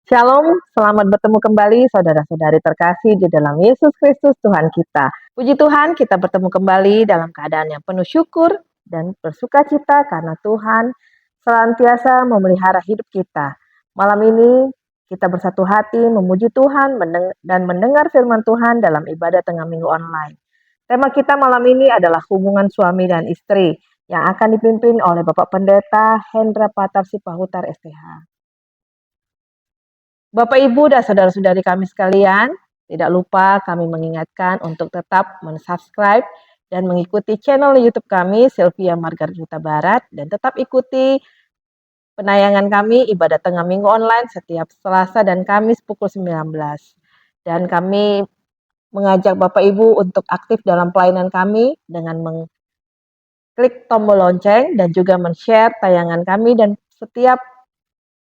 Shalom, selamat bertemu kembali saudara-saudari terkasih di dalam Yesus Kristus Tuhan kita. Puji Tuhan, kita bertemu kembali dalam keadaan yang penuh syukur dan bersuka cita karena Tuhan senantiasa memelihara hidup kita. Malam ini kita bersatu hati memuji Tuhan dan mendengar firman Tuhan dalam ibadah tengah minggu online. Tema kita malam ini adalah hubungan suami dan istri yang akan dipimpin oleh Bapak Pendeta Hendra Patar Sipahutar STH. Bapak, Ibu, dan saudara-saudari kami sekalian, tidak lupa kami mengingatkan untuk tetap mensubscribe dan mengikuti channel YouTube kami, Sylvia Margarita Barat, dan tetap ikuti penayangan kami ibadah tengah minggu online setiap Selasa dan Kamis pukul 19. Dan kami mengajak Bapak Ibu untuk aktif dalam pelayanan kami dengan mengklik tombol lonceng dan juga men-share tayangan kami dan setiap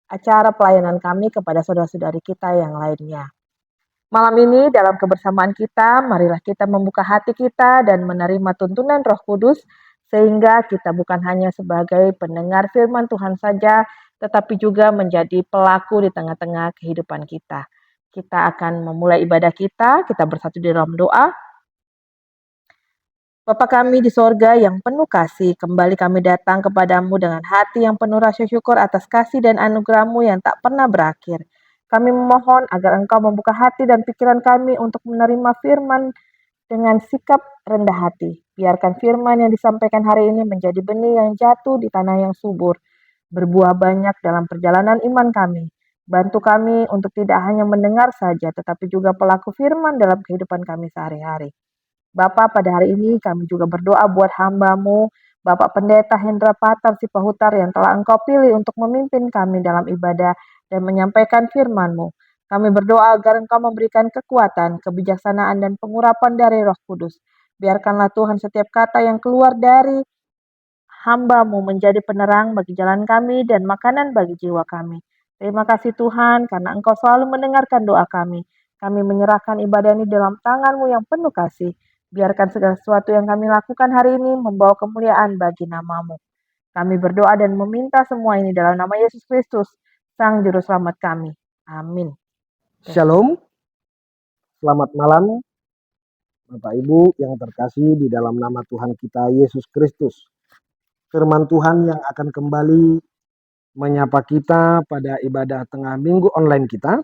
acara pelayanan kami kepada saudara-saudari kita yang lainnya. Malam ini dalam kebersamaan kita, marilah kita membuka hati kita dan menerima tuntunan Roh Kudus sehingga kita bukan hanya sebagai pendengar firman Tuhan saja, tetapi juga menjadi pelaku di tengah-tengah kehidupan kita. Kita akan memulai ibadah kita bersatu di dalam doa. Bapa kami di sorga yang penuh kasih, kembali kami datang kepadamu dengan hati yang penuh rasa syukur atas kasih dan anugerah-Mu yang tak pernah berakhir. Kami memohon agar Engkau membuka hati dan pikiran kami untuk menerima firman dengan sikap rendah hati. Biarkan firman yang disampaikan hari ini menjadi benih yang jatuh di tanah yang subur, berbuah banyak dalam perjalanan iman kami. Bantu kami untuk tidak hanya mendengar saja, tetapi juga pelaku firman dalam kehidupan kami sehari-hari. Bapak, pada hari ini kami juga berdoa buat hamba-Mu, Bapak Pendeta Hendra Patar Sipahutar yang telah Engkau pilih untuk memimpin kami dalam ibadah dan menyampaikan firman-Mu. Kami berdoa agar Engkau memberikan kekuatan, kebijaksanaan, dan pengurapan dari Roh Kudus. Biarkanlah Tuhan setiap kata yang keluar dari hamba-Mu menjadi penerang bagi jalan kami dan makanan bagi jiwa kami. Terima kasih Tuhan karena Engkau selalu mendengarkan doa kami. Kami menyerahkan ibadah ini dalam tangan-Mu yang penuh kasih. Biarkan segala sesuatu yang kami lakukan hari ini membawa kemuliaan bagi nama-Mu. Kami berdoa dan meminta semua ini dalam nama Yesus Kristus, Sang Juru Selamat kami. Amin. Shalom, selamat malam Bapak Ibu yang terkasih di dalam nama Tuhan kita Yesus Kristus. Firman Tuhan yang akan kembali menyapa kita pada ibadah tengah minggu online kita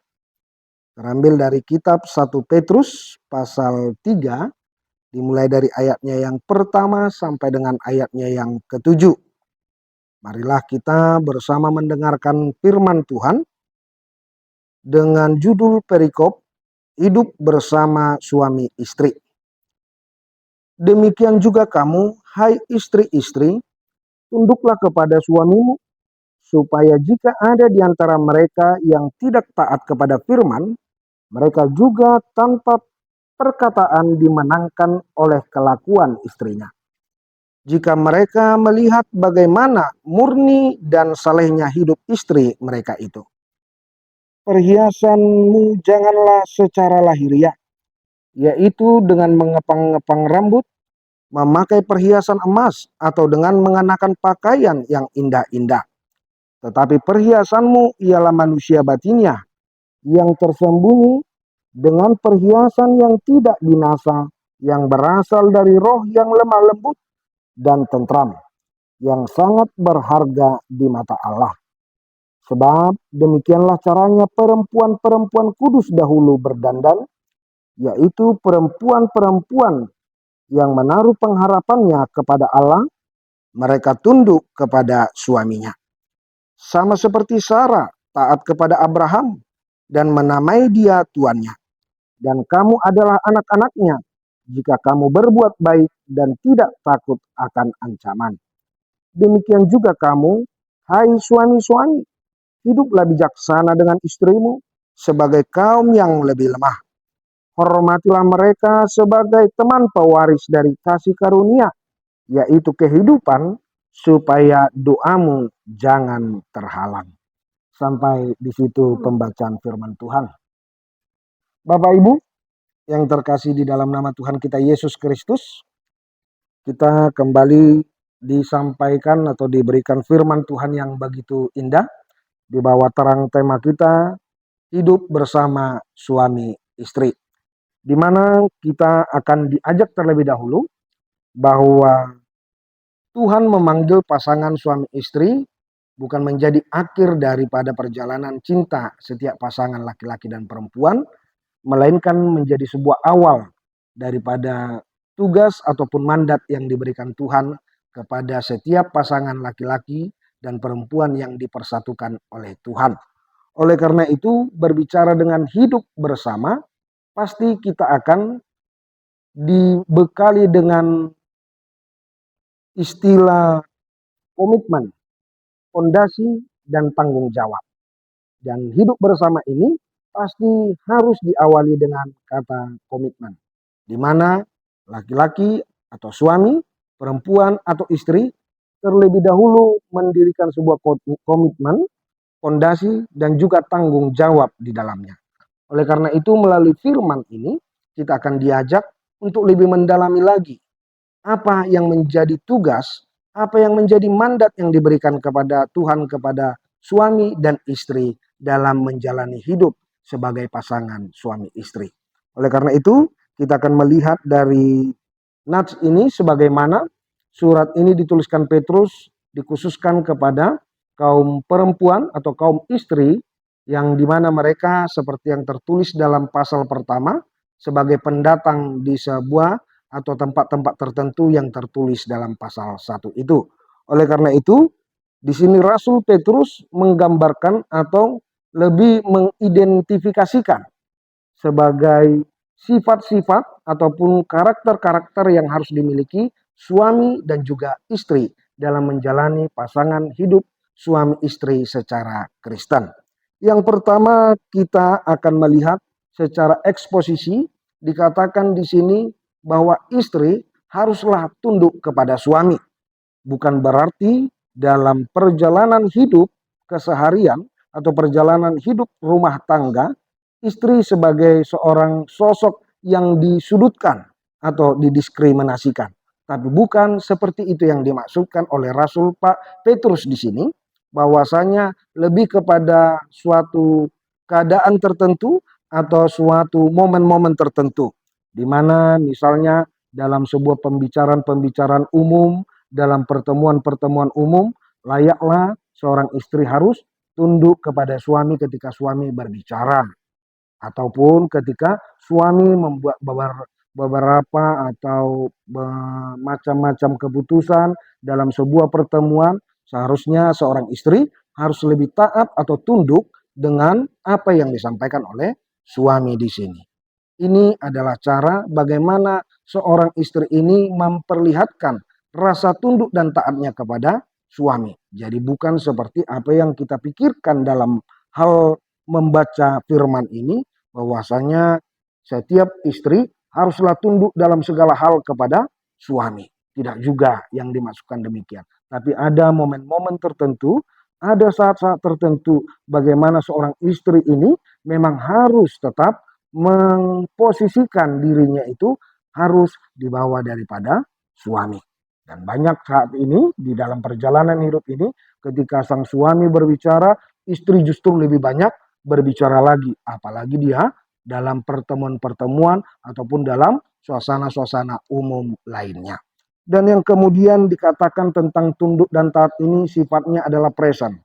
terambil dari kitab 1 Petrus pasal 3 dimulai dari ayatnya yang pertama sampai dengan ayatnya yang ke-7. Marilah kita bersama mendengarkan firman Tuhan dengan judul perikop hidup bersama suami istri. Demikian juga kamu, hai istri-istri, tunduklah kepada suamimu, supaya jika ada di antara mereka yang tidak taat kepada firman, mereka juga tanpa perkataan dimenangkan oleh kelakuan istrinya. Jika mereka melihat bagaimana murni dan salehnya hidup istri mereka itu. Perhiasanmu janganlah secara lahiriah, yaitu dengan mengepang-ngepang rambut, memakai perhiasan emas, atau dengan mengenakan pakaian yang indah-indah. Tetapi perhiasanmu ialah manusia batinnya, yang tersembunyi dengan perhiasan yang tidak binasa, yang berasal dari roh yang lemah lembut dan tentram, yang sangat berharga di mata Allah. Sebab demikianlah caranya perempuan-perempuan kudus dahulu berdandan, yaitu perempuan-perempuan yang menaruh pengharapannya kepada Allah, mereka tunduk kepada suaminya. Sama seperti Sarah taat kepada Abraham dan menamai dia tuannya. Dan kamu adalah anak-anaknya jika kamu berbuat baik dan tidak takut akan ancaman. Demikian juga kamu, hai suami-suami, hiduplah bijaksana dengan istrimu sebagai kaum yang lebih lemah. Hormatilah mereka sebagai teman pewaris dari kasih karunia, yaitu kehidupan, supaya doamu jangan terhalang. Sampai di situ pembacaan firman Tuhan. Bapak Ibu yang terkasih di dalam nama Tuhan kita Yesus Kristus, kita kembali disampaikan atau diberikan firman Tuhan yang begitu indah. Di bawah terang tema kita, hidup bersama suami istri, di mana kita akan diajak terlebih dahulu bahwa Tuhan memanggil pasangan suami istri bukan menjadi akhir daripada perjalanan cinta setiap pasangan laki-laki dan perempuan, melainkan menjadi sebuah awal daripada tugas ataupun mandat yang diberikan Tuhan kepada setiap pasangan laki-laki dan perempuan yang dipersatukan oleh Tuhan. Oleh karena itu, berbicara dengan hidup bersama, pasti kita akan dibekali dengan istilah komitmen, fondasi, dan tanggung jawab. Dan hidup bersama ini pasti harus diawali dengan kata komitmen, di mana laki-laki atau suami, perempuan atau istri terlebih dahulu mendirikan sebuah komitmen, fondasi, dan juga tanggung jawab di dalamnya. Oleh karena itu, melalui firman ini kita akan diajak untuk lebih mendalami lagi apa yang menjadi tugas, apa yang menjadi mandat yang diberikan kepada Tuhan kepada suami dan istri dalam menjalani hidup sebagai pasangan suami istri. Oleh karena itu, kita akan melihat dari nats ini sebagaimana surat ini dituliskan Petrus dikhususkan kepada kaum perempuan atau kaum istri yang dimana mereka seperti yang tertulis dalam pasal pertama sebagai pendatang di sebuah atau tempat-tempat tertentu yang tertulis dalam pasal 1 itu. Oleh karena itu, di sini Rasul Petrus menggambarkan atau lebih mengidentifikasikan sebagai sifat-sifat ataupun karakter-karakter yang harus dimiliki suami dan juga istri dalam menjalani pasangan hidup suami istri secara Kristen. Yang pertama kita akan melihat secara eksposisi dikatakan di sini bahwa istri haruslah tunduk kepada suami. Bukan berarti dalam perjalanan hidup keseharian atau perjalanan hidup rumah tangga, istri sebagai seorang sosok yang disudutkan atau didiskriminasikan. Tapi bukan seperti itu yang dimaksudkan oleh Rasul Pak Petrus di sini, bahwasanya lebih kepada suatu keadaan tertentu atau suatu momen-momen tertentu, di mana misalnya dalam sebuah pembicaraan-pembicaraan umum, dalam pertemuan-pertemuan umum, layaklah seorang istri harus tunduk kepada suami ketika suami berbicara, ataupun ketika suami membuat beberapa atau macam-macam keputusan dalam sebuah pertemuan, seharusnya seorang istri harus lebih taat atau tunduk dengan apa yang disampaikan oleh suami di sini. Ini adalah cara bagaimana seorang istri ini memperlihatkan rasa tunduk dan taatnya kepada suami. Jadi bukan seperti apa yang kita pikirkan dalam hal membaca firman ini, bahwasanya setiap istri haruslah tunduk dalam segala hal kepada suami. Tidak juga yang dimasukkan demikian. Tapi ada momen-momen tertentu, ada saat-saat tertentu bagaimana seorang istri ini memang harus tetap memposisikan dirinya itu harus di bawah daripada suami. Dan banyak saat ini di dalam perjalanan hidup ini ketika sang suami berbicara, istri justru lebih banyak berbicara lagi. Apalagi dia dalam pertemuan-pertemuan ataupun dalam suasana-suasana umum lainnya. Dan yang kemudian dikatakan tentang tunduk dan taat ini sifatnya adalah present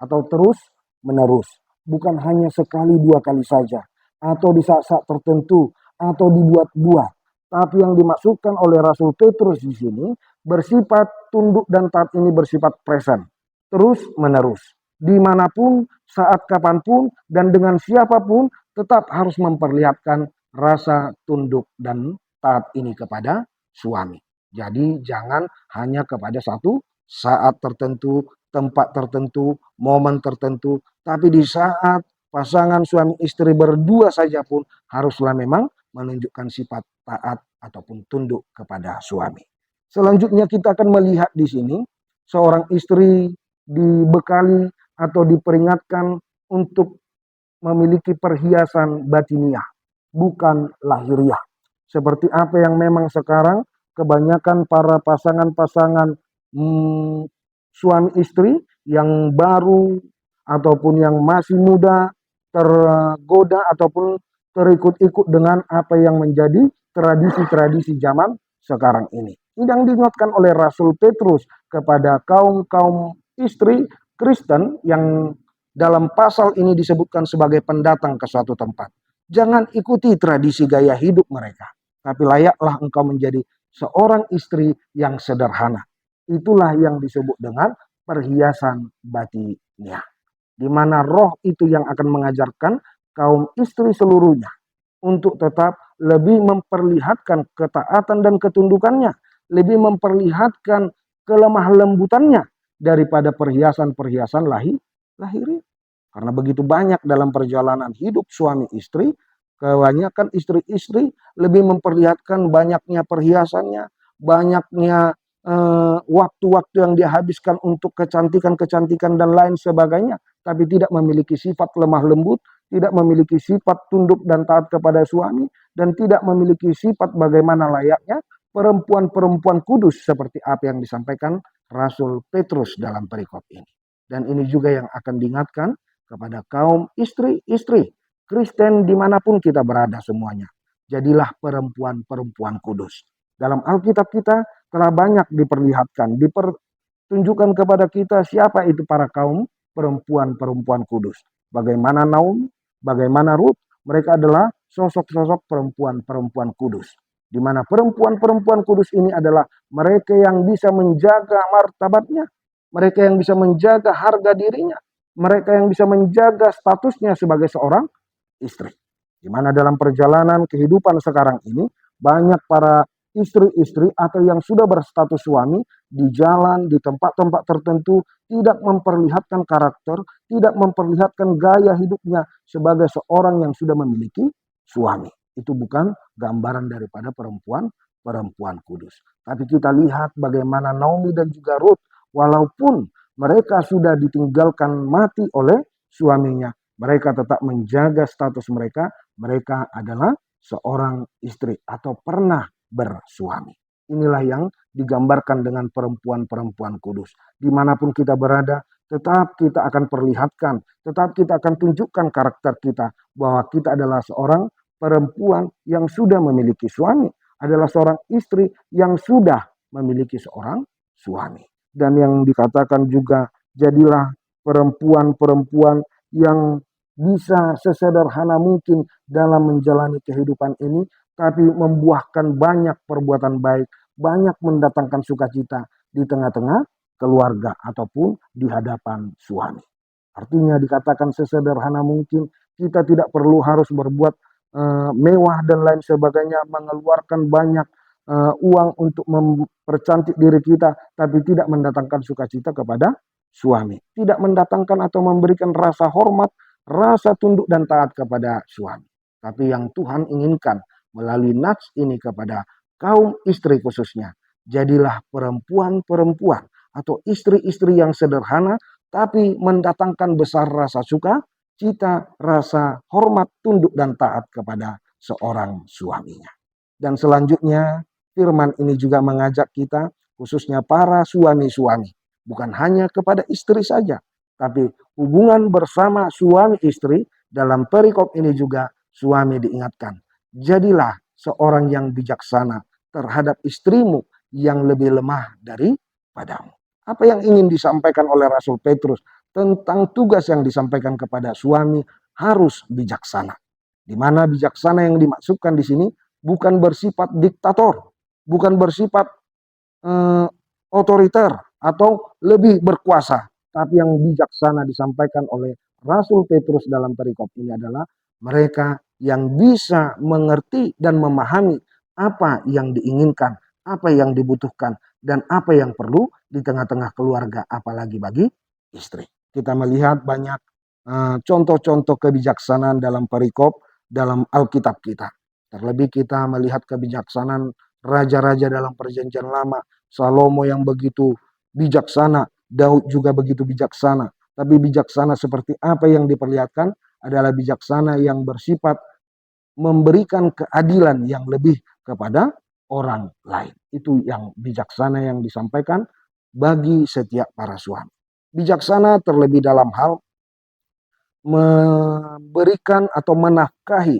atau terus menerus. Bukan hanya sekali dua kali saja atau di saat-saat tertentu atau dibuat-buat. Tapi yang dimaksudkan oleh Rasul Petrus di sini bersifat tunduk dan taat ini bersifat present, terus menerus. Dimanapun, saat kapanpun, dan dengan siapapun tetap harus memperlihatkan rasa tunduk dan taat ini kepada suami. Jadi jangan hanya kepada satu saat tertentu, tempat tertentu, momen tertentu, tapi di saat pasangan suami istri berdua saja pun haruslah memang menunjukkan sifat taat ataupun tunduk kepada suami. Selanjutnya kita akan melihat di sini seorang istri dibekali atau diperingatkan untuk memiliki perhiasan batiniah, bukan lahiriah. Seperti apa yang memang sekarang kebanyakan para pasangan-pasangan suami istri yang baru ataupun yang masih muda tergoda ataupun terikut-ikut dengan apa yang menjadi tradisi-tradisi zaman sekarang ini. Ini yang diingatkan oleh Rasul Petrus kepada kaum-kaum istri Kristen yang dalam pasal ini disebutkan sebagai pendatang ke suatu tempat. Jangan ikuti tradisi gaya hidup mereka, tapi layaklah engkau menjadi seorang istri yang sederhana. Itulah yang disebut dengan perhiasan batinnya, di mana roh itu yang akan mengajarkan kaum istri seluruhnya untuk tetap lebih memperlihatkan ketaatan dan ketundukannya, lebih memperlihatkan kelemah lembutannya daripada perhiasan-perhiasan lahiriah. Karena begitu banyak dalam perjalanan hidup suami istri, kebanyakan istri-istri lebih memperlihatkan banyaknya perhiasannya, banyaknya waktu-waktu yang dihabiskan untuk kecantikan-kecantikan dan lain sebagainya, tapi tidak memiliki sifat lemah lembut, tidak memiliki sifat tunduk dan taat kepada suami, dan tidak memiliki sifat bagaimana layaknya perempuan-perempuan kudus seperti apa yang disampaikan Rasul Petrus dalam perikop ini. Dan ini juga yang akan diingatkan kepada kaum istri-istri Kristen dimanapun kita berada semuanya. Jadilah perempuan-perempuan kudus. Dalam Alkitab kita telah banyak diperlihatkan, dipertunjukkan kepada kita siapa itu para kaum perempuan-perempuan kudus. Bagaimana Naomi, bagaimana Ruth, mereka adalah sosok-sosok perempuan-perempuan kudus. Di mana perempuan-perempuan kudus ini adalah mereka yang bisa menjaga martabatnya, mereka yang bisa menjaga harga dirinya, mereka yang bisa menjaga statusnya sebagai seorang istri. Di mana dalam perjalanan kehidupan sekarang ini banyak para istri-istri atau yang sudah berstatus suami di jalan, di tempat-tempat tertentu tidak memperlihatkan karakter, tidak memperlihatkan gaya hidupnya sebagai seorang yang sudah memiliki suami. Itu bukan gambaran daripada perempuan kudus. Tapi kita lihat bagaimana Naomi dan juga Ruth, walaupun mereka sudah ditinggalkan mati oleh suaminya, mereka tetap menjaga status mereka. Mereka adalah seorang istri atau pernah bersuami. Inilah yang digambarkan dengan perempuan-perempuan kudus. Dimanapun kita berada, tetap kita akan perlihatkan, tetap kita akan tunjukkan karakter kita, bahwa kita adalah seorang perempuan yang sudah memiliki suami, adalah seorang istri yang sudah memiliki seorang suami. Dan yang dikatakan juga, jadilah perempuan-perempuan yang bisa sesederhana mungkin dalam menjalani kehidupan ini, tapi membuahkan banyak perbuatan baik, banyak mendatangkan sukacita di tengah-tengah keluarga ataupun di hadapan suami. Artinya dikatakan sesederhana mungkin, kita tidak perlu harus berbuat mewah dan lain sebagainya, mengeluarkan banyak uang untuk mempercantik diri kita, tapi tidak mendatangkan sukacita kepada suami. Tidak mendatangkan atau memberikan rasa hormat, rasa tunduk dan taat kepada suami. Tapi yang Tuhan inginkan melalui nats ini kepada kaum istri khususnya, jadilah perempuan-perempuan atau istri-istri yang sederhana, tapi mendatangkan besar rasa sukacita, rasa hormat, tunduk dan taat kepada seorang suaminya. Dan selanjutnya firman ini juga mengajak kita, khususnya para suami-suami, bukan hanya kepada istri saja, tapi hubungan bersama suami istri. Dalam perikop ini juga suami diingatkan, jadilah seorang yang bijaksana terhadap istrimu yang lebih lemah daripadamu. Apa yang ingin disampaikan oleh Rasul Petrus tentang tugas yang disampaikan kepada suami harus bijaksana. Di mana bijaksana yang dimaksudkan di sini bukan bersifat diktator, bukan bersifat otoriter atau lebih berkuasa. Tapi yang bijaksana disampaikan oleh Rasul Petrus dalam perikop ini adalah mereka yang bisa mengerti dan memahami apa yang diinginkan, apa yang dibutuhkan, dan apa yang perlu di tengah-tengah keluarga, apalagi bagi istri. Kita melihat banyak contoh-contoh kebijaksanaan dalam perikop dalam Alkitab kita. Terlebih kita melihat kebijaksanaan raja-raja dalam perjanjian lama. Salomo yang begitu bijaksana, Daud juga begitu bijaksana. Tapi bijaksana seperti apa yang diperlihatkan adalah bijaksana yang bersifat memberikan keadilan yang lebih kepada orang lain. Itu yang bijaksana yang disampaikan bagi setiap para suami. Bijaksana terlebih dalam hal memberikan atau menafkahi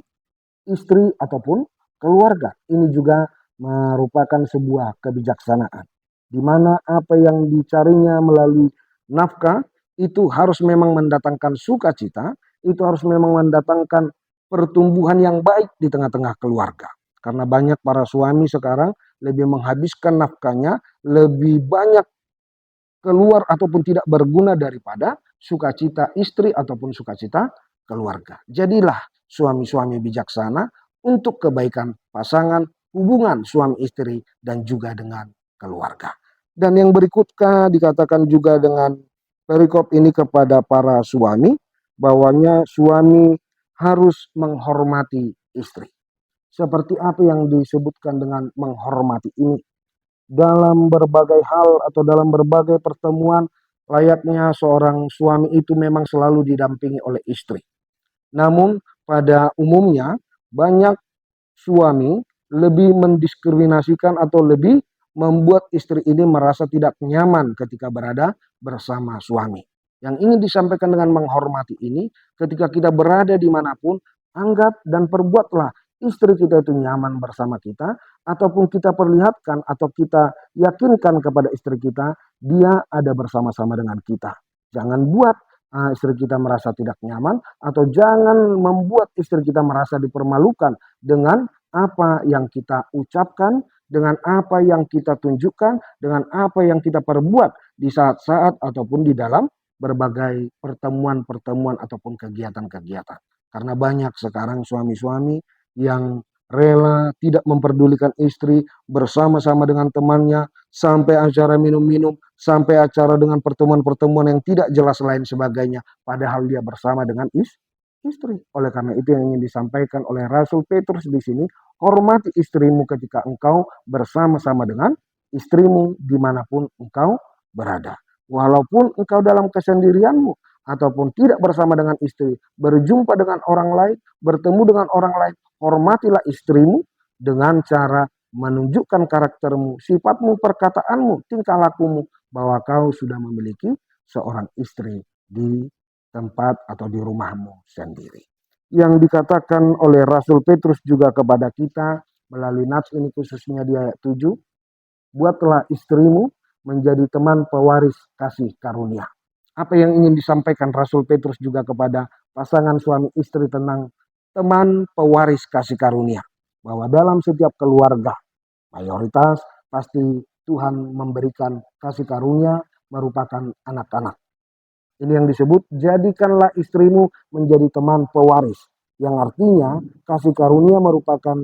istri ataupun keluarga. Ini juga merupakan sebuah kebijaksanaan, di mana apa yang dicarinya melalui nafkah itu harus memang mendatangkan sukacita, itu harus memang mendatangkan pertumbuhan yang baik di tengah-tengah keluarga. Karena banyak para suami sekarang lebih menghabiskan nafkahnya, lebih banyak keluar ataupun tidak berguna daripada sukacita istri ataupun sukacita keluarga. Jadilah suami-suami bijaksana untuk kebaikan pasangan, hubungan suami istri dan juga dengan keluarga. Dan yang berikutnya dikatakan juga dengan perikop ini kepada para suami, bahwanya suami harus menghormati istri. Seperti apa yang disebutkan dengan menghormati ini? Dalam berbagai hal atau dalam berbagai pertemuan, layaknya seorang suami itu memang selalu didampingi oleh istri. Namun pada umumnya banyak suami lebih mendiskriminasikan atau lebih membuat istri ini merasa tidak nyaman ketika berada bersama suami. Yang ingin disampaikan dengan menghormati ini, ketika kita berada dimanapun, anggap dan perbuatlah istri kita itu nyaman bersama kita, ataupun kita perlihatkan atau kita yakinkan kepada istri kita, dia ada bersama-sama dengan kita. Jangan buat istri kita merasa tidak nyaman, atau jangan membuat istri kita merasa dipermalukan dengan apa yang kita ucapkan, dengan apa yang kita tunjukkan, dengan apa yang kita perbuat di saat-saat ataupun di dalam berbagai pertemuan-pertemuan ataupun kegiatan-kegiatan. Karena banyak sekarang suami-suami yang rela tidak memperdulikan istri, bersama-sama dengan temannya sampai acara minum-minum, sampai acara dengan pertemuan-pertemuan yang tidak jelas lain sebagainya, padahal dia bersama dengan istri. Oleh karena itu yang ingin disampaikan oleh Rasul Petrus di sini, hormati istrimu ketika engkau bersama-sama dengan istrimu dimanapun engkau berada. Walaupun engkau dalam kesendirianmu ataupun tidak bersama dengan istri, berjumpa dengan orang lain, bertemu dengan orang lain, hormatilah istrimu dengan cara menunjukkan karaktermu, sifatmu, perkataanmu, tingkah lakumu, bahwa kau sudah memiliki seorang istri di tempat atau di rumahmu sendiri. Yang dikatakan oleh Rasul Petrus juga kepada kita melalui nats ini khususnya di ayat 7, buatlah istrimu menjadi teman pewaris kasih karunia. Apa yang ingin disampaikan Rasul Petrus juga kepada pasangan suami istri tentang teman pewaris kasih karunia? Bahwa dalam setiap keluarga, mayoritas pasti Tuhan memberikan kasih karunia merupakan anak-anak. Ini yang disebut, jadikanlah istrimu menjadi teman pewaris. Yang artinya kasih karunia merupakan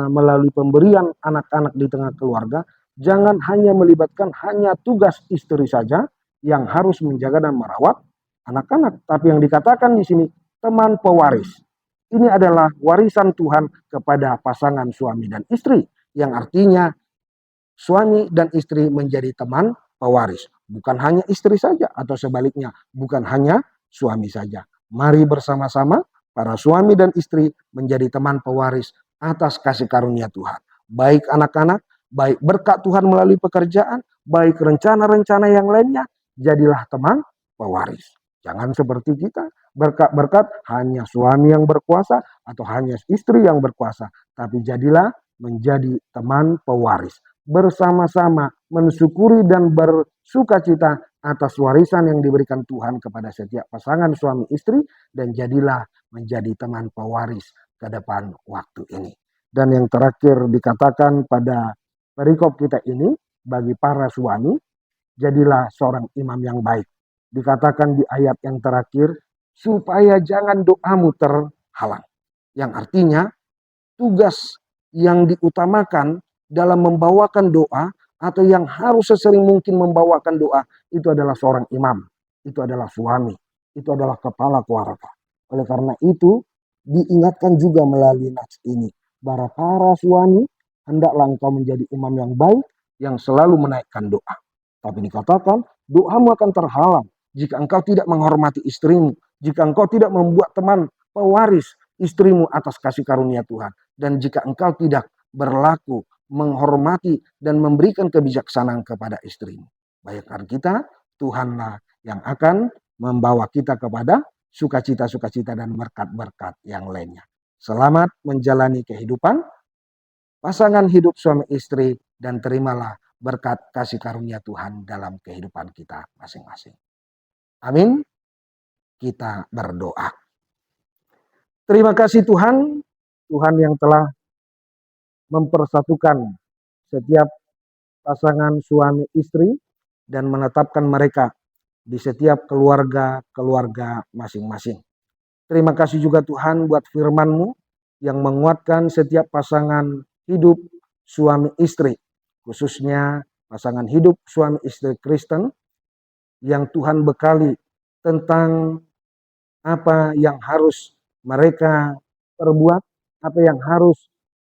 melalui pemberian anak-anak di tengah keluarga. Jangan hanya melibatkan hanya tugas istri saja yang harus menjaga dan merawat anak-anak. Tapi yang dikatakan di sini teman pewaris. Ini adalah warisan Tuhan kepada pasangan suami dan istri. Yang artinya suami dan istri menjadi teman pewaris. Bukan hanya istri saja atau sebaliknya. Bukan hanya suami saja. Mari bersama-sama para suami dan istri menjadi teman pewaris atas kasih karunia Tuhan. Baik anak-anak, baik berkat Tuhan melalui pekerjaan, baik rencana-rencana yang lainnya, jadilah teman pewaris. Jangan seperti kita, berkat-berkat hanya suami yang berkuasa atau hanya istri yang berkuasa, tapi jadilah menjadi teman pewaris. Bersama-sama mensyukuri dan bersukacita atas warisan yang diberikan Tuhan kepada setiap pasangan suami istri, dan jadilah menjadi teman pewaris ke depan waktu ini. Dan yang terakhir dikatakan pada perikop kita ini, bagi para suami, jadilah seorang imam yang baik. Dikatakan di ayat yang terakhir, supaya jangan doamu terhalang. Yang artinya, tugas yang diutamakan dalam membawakan doa, atau yang harus sesering mungkin membawakan doa, itu adalah seorang imam. Itu adalah suami. Itu adalah kepala keluarga. Oleh karena itu, diingatkan juga melalui nats ini, bahwa para suami, hendaklah engkau menjadi imam yang baik, yang selalu menaikkan doa. Tapi dikatakan, doamu akan terhalang jika engkau tidak menghormati istrimu, jika engkau tidak membuat teman pewaris istrimu atas kasih karunia Tuhan, dan jika engkau tidak berlaku, menghormati, dan memberikan kebijaksanaan kepada istrimu. Bayangkan kita, Tuhanlah yang akan membawa kita kepada sukacita-sukacita dan berkat-berkat yang lainnya. Selamat menjalani kehidupan pasangan hidup suami istri dan terimalah berkat kasih karunia Tuhan dalam kehidupan kita masing-masing. Amin. Kita berdoa. Terima kasih Tuhan, Tuhan yang telah mempersatukan setiap pasangan suami istri dan menetapkan mereka di setiap keluarga-keluarga masing-masing. Terima kasih juga Tuhan buat firman-Mu yang menguatkan setiap pasangan hidup suami istri, khususnya pasangan hidup suami istri Kristen yang Tuhan bekali tentang apa yang harus mereka perbuat, apa yang harus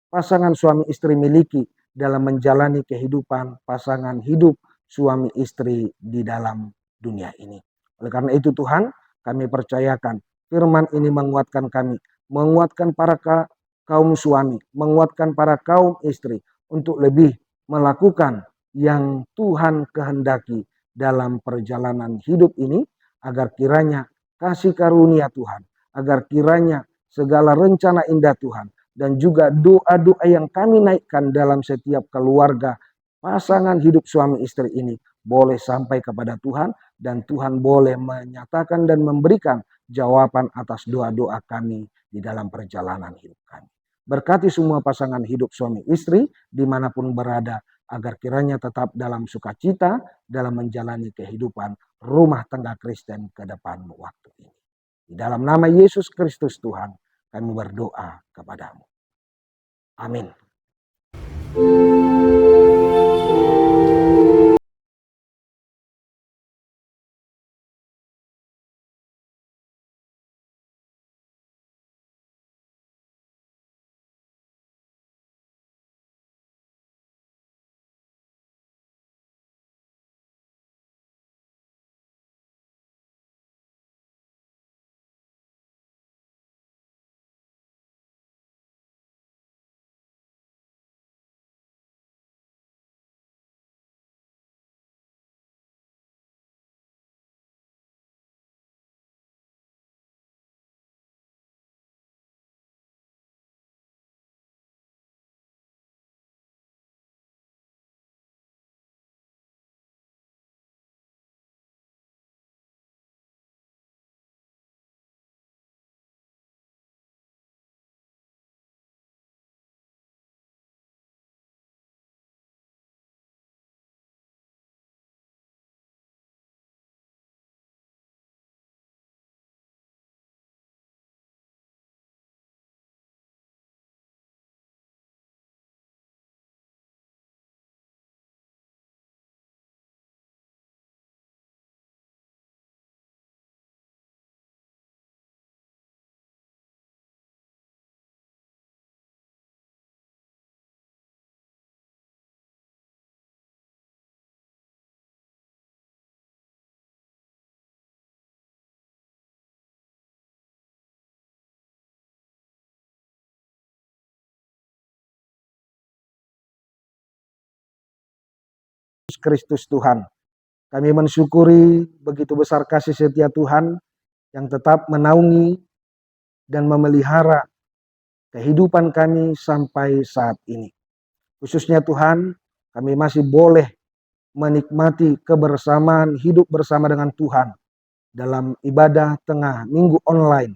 pasangan suami istri miliki dalam menjalani kehidupan pasangan hidup suami istri di dalam dunia ini. Oleh karena itu Tuhan, kami percayakan firman ini menguatkan kami, menguatkan para kaum suami, menguatkan para kaum istri untuk lebih melakukan yang Tuhan kehendaki dalam perjalanan hidup ini, agar kiranya kasih karunia Tuhan, agar kiranya segala rencana indah Tuhan dan juga doa-doa yang kami naikkan dalam setiap keluarga pasangan hidup suami istri ini boleh sampai kepada Tuhan, dan Tuhan boleh menyatakan dan memberikan jawaban atas doa-doa kami di dalam perjalanan hidup kami. Berkati semua pasangan hidup suami istri dimanapun berada, agar kiranya tetap dalam sukacita dalam menjalani kehidupan rumah tangga Kristen ke depan waktu ini. Di dalam nama Yesus Kristus Tuhan, kami berdoa kepadamu. Amin. Kristus Tuhan, kami mensyukuri begitu besar kasih setia Tuhan yang tetap menaungi dan memelihara kehidupan kami sampai saat ini. Khususnya Tuhan, kami masih boleh menikmati kebersamaan hidup bersama dengan Tuhan dalam ibadah tengah minggu online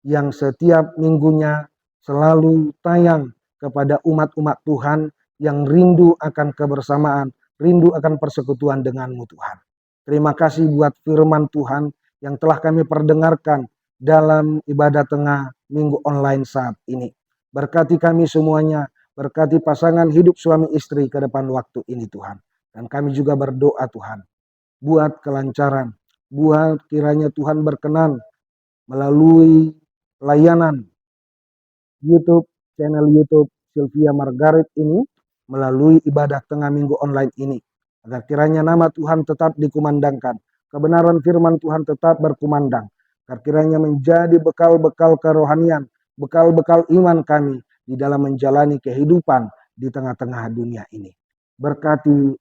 yang setiap minggunya selalu tayang kepada umat-umat Tuhan yang rindu akan kebersamaan, rindu akan persekutuan denganmu Tuhan. Terima kasih buat firman Tuhan yang telah kami perdengarkan dalam ibadah tengah minggu online saat ini. Berkati kami semuanya, berkati pasangan hidup suami istri ke depan waktu ini Tuhan. Dan kami juga berdoa Tuhan, buat kelancaran, buat kiranya Tuhan berkenan melalui layanan YouTube, channel YouTube Sylvia Margaret ini, melalui ibadah tengah minggu online ini, agar kiranya nama Tuhan tetap dikumandangkan, kebenaran firman Tuhan tetap berkumandang, agar kiranya menjadi bekal-bekal kerohanian, bekal-bekal iman kami di dalam menjalani kehidupan di tengah-tengah dunia ini. Berkati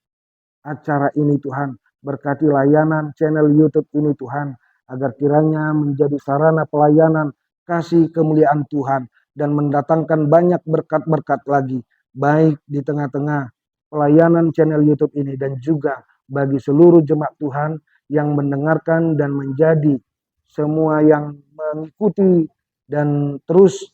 acara ini Tuhan, berkati layanan channel YouTube ini Tuhan, agar kiranya menjadi sarana pelayanan kasih kemuliaan Tuhan dan mendatangkan banyak berkat-berkat lagi, baik di tengah-tengah pelayanan channel YouTube ini dan juga bagi seluruh jemaat Tuhan yang mendengarkan dan menjadi semua yang mengikuti dan terus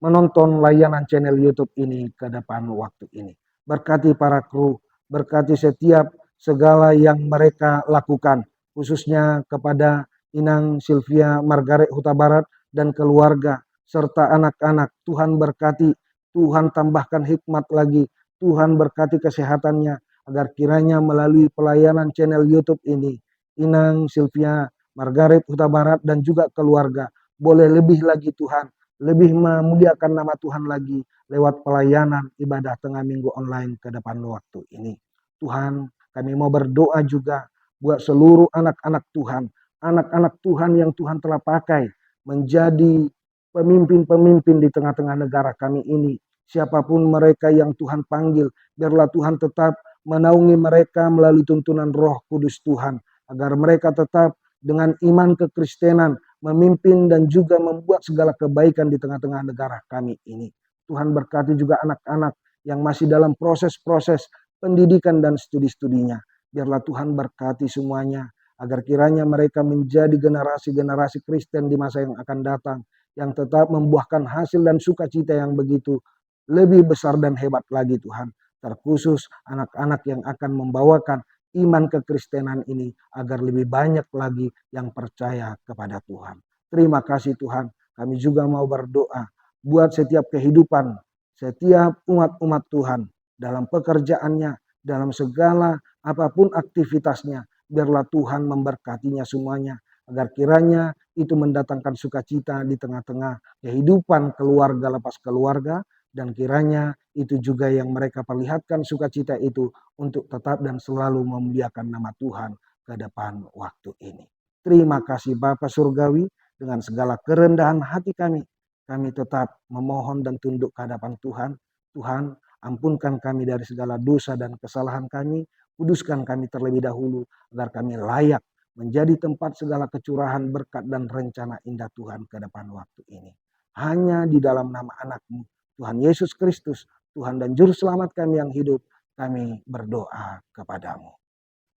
menonton layanan channel YouTube ini ke depan waktu ini. Berkati para kru, berkati setiap segala yang mereka lakukan, khususnya kepada Inang Sylvia Margaret Huta Barat dan keluarga, serta anak-anak. Tuhan berkati, Tuhan tambahkan hikmat lagi, Tuhan berkati kesehatannya, agar kiranya melalui pelayanan channel YouTube ini, Inang Sylvia Margaret Huta Barat dan juga keluarga, boleh lebih lagi Tuhan, lebih memuliakan nama Tuhan lagi lewat pelayanan ibadah tengah minggu online ke depan waktu ini. Tuhan, kami mau berdoa juga buat seluruh anak-anak Tuhan, anak-anak Tuhan yang Tuhan telah pakai menjadi pemimpin-pemimpin di tengah-tengah negara kami ini. Siapapun mereka yang Tuhan panggil, biarlah Tuhan tetap menaungi mereka melalui tuntunan Roh Kudus Tuhan, agar mereka tetap dengan iman kekristenan memimpin dan juga membuat segala kebaikan di tengah-tengah negara kami ini. Tuhan berkati juga anak-anak yang masih dalam proses-proses pendidikan dan studi-studinya. Biarlah Tuhan berkati semuanya, agar kiranya mereka menjadi generasi-generasi Kristen di masa yang akan datang, yang tetap membuahkan hasil dan sukacita yang begitu lebih besar dan hebat lagi Tuhan. Terkhusus anak-anak yang akan membawakan iman kekristenan ini agar lebih banyak lagi yang percaya kepada Tuhan. Terima kasih Tuhan. Kami juga mau berdoa buat setiap kehidupan, setiap umat-umat Tuhan dalam pekerjaannya, dalam segala apapun aktivitasnya. Biarlah Tuhan memberkatinya semuanya, agar kiranya itu mendatangkan sukacita di tengah-tengah kehidupan keluarga lepas keluarga, dan kiranya itu juga yang mereka perlihatkan sukacita itu untuk tetap dan selalu memuliakan nama Tuhan ke depan waktu ini. Terima kasih Bapa Surgawi, dengan segala kerendahan hati kami tetap memohon dan tunduk ke hadapan Tuhan. Tuhan, ampunkan kami dari segala dosa dan kesalahan kami, kuduskan kami terlebih dahulu, agar kami layak menjadi tempat segala kecurahan berkat dan rencana indah Tuhan ke depan waktu ini. Hanya di dalam nama anak-Mu, Tuhan Yesus Kristus, Tuhan dan Juru Selamat kami yang hidup, kami berdoa kepadamu.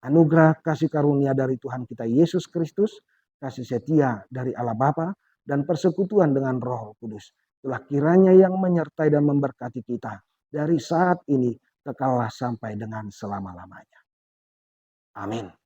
Anugerah kasih karunia dari Tuhan kita Yesus Kristus, kasih setia dari Allah Bapa, dan persekutuan dengan Roh Kudus, telah kiranya yang menyertai dan memberkati kita dari saat ini kekallah sampai dengan selama-lamanya. Amin.